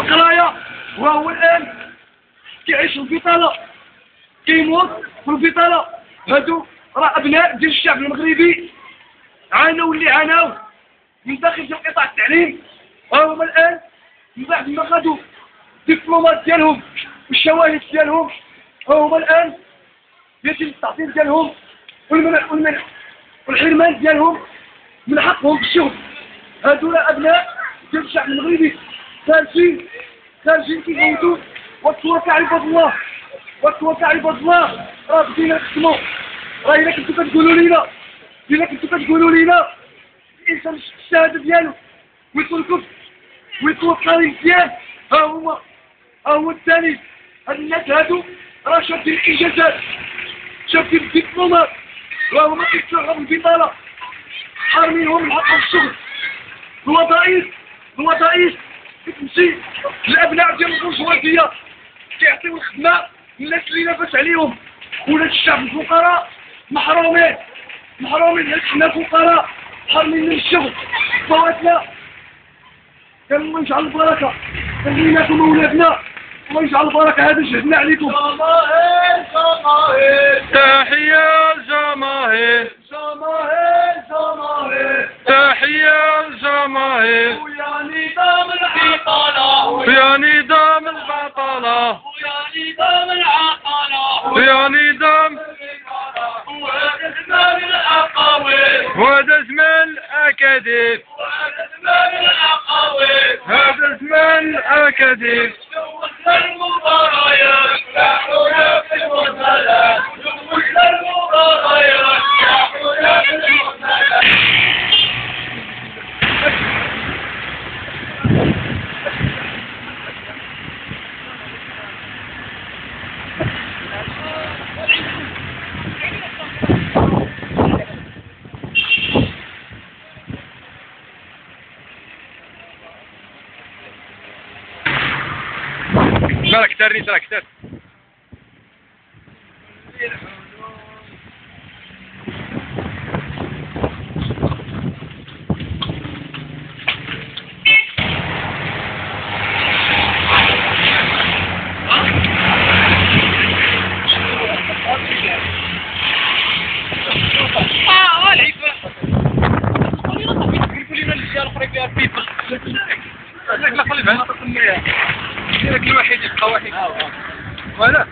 القرايه وهو الان كيعيش في البطاله، كيموت في البطاله. هادو راه ابناء ديال الشعب المغربي عانوا اللي عانوا من داخل ديال قطاع التعليم. هما الان من بعد ما خدوا الدبلومات ديالهم والشواهد ديالهم هما الان يتم التعطيل ديالهم والحرمان ديالهم من حقهم في الشغل. هادو ابناء ديال الشعب المغربي خارجين كيفوتوا. واتوكا عباد الله، واتوكا عباد الله، راه بدينا نخدموا. راه الا كنتو كتقولوا لينا الانسان الشهاده ديالو ويتركوا القرار ديال ها هو الثاني. هاد الناس هادو راه شادين الانجازات، شادين الدبلومات، راه هما كيتشربوا البطاله، حارمينهم الحق الشغل. الوظائف كتمشي للابناء ديال البرجوازيه كيعطيو الخدمه للناس اللي لاباس عليهم. ولاد الشعب الفقراء محرومين حنا فقراء حارمين من الشغل. فواتنا كان الله يجعل البركه خليناكم اولادنا، الله يجعل البركه. هذا جهدنا عليكم. جماهير تحية الجماهير، تحية الجماهير، ويا نظام العطاله، ويا نظام البطالة، ويا نظام وهذا زمان العقاويل، وهذا زمان الأكاذيب، هذا زمان الأكاذيب. المباريات يحيى في المرسلات، المباريات يحيى في المرسلات. ترى كتر الواحد يبقى واحد ولا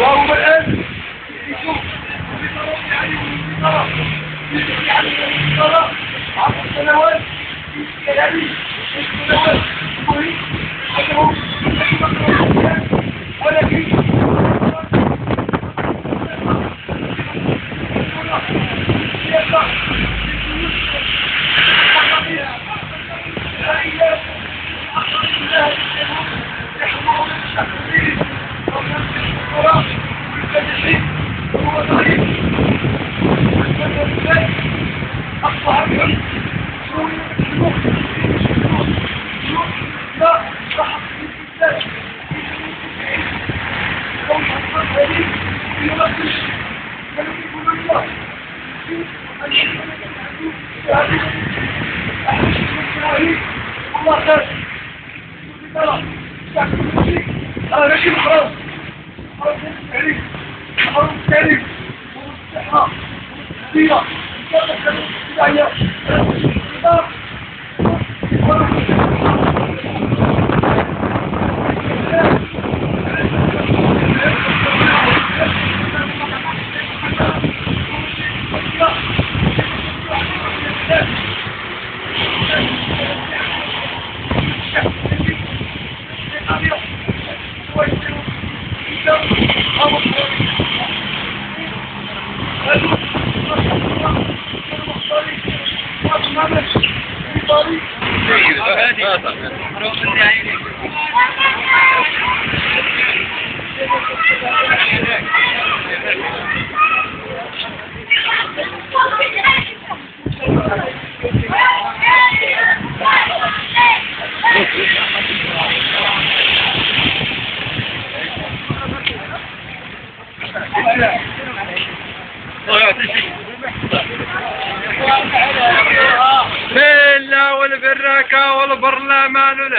وهو الآن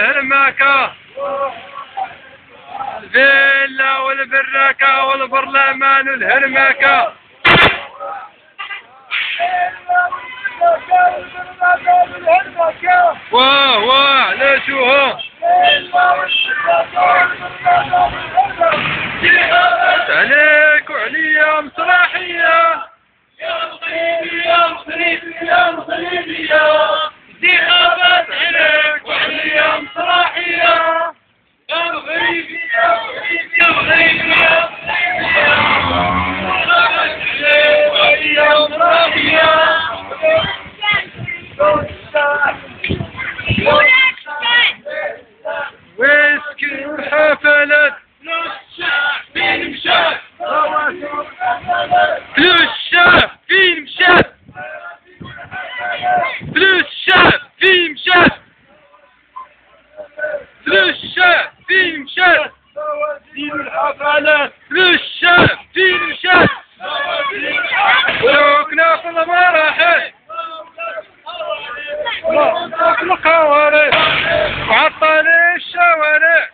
والهرماكة، الفيلا والبراكة والبرلمان والهرماكة. واه واه لا شوها عليك وعليا مسرحية يا مغربي يا مغربي يا مغربي انتخابات عليك وعليا مسرحية يا مغربي يا مغربي يا مغربي يا ويسكن الحفلات فين مشات فلوس الشعب فين مشات فلوس الشعب فين مشات فلوس الشعب فين مشات الحفلات فلوس الشعب فين مشات ولوكنا في المراحل في القوارب وعطل الشوارع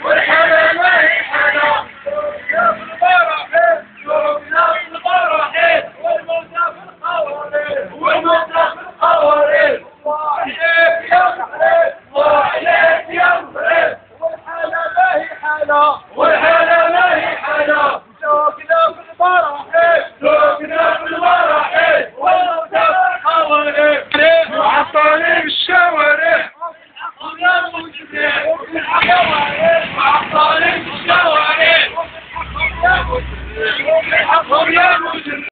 والحالة ما هي حالة سوقنا في الفرح سوقنا في المراحل والموتى في القوارب وعطل الشوارع وعطل الشوارع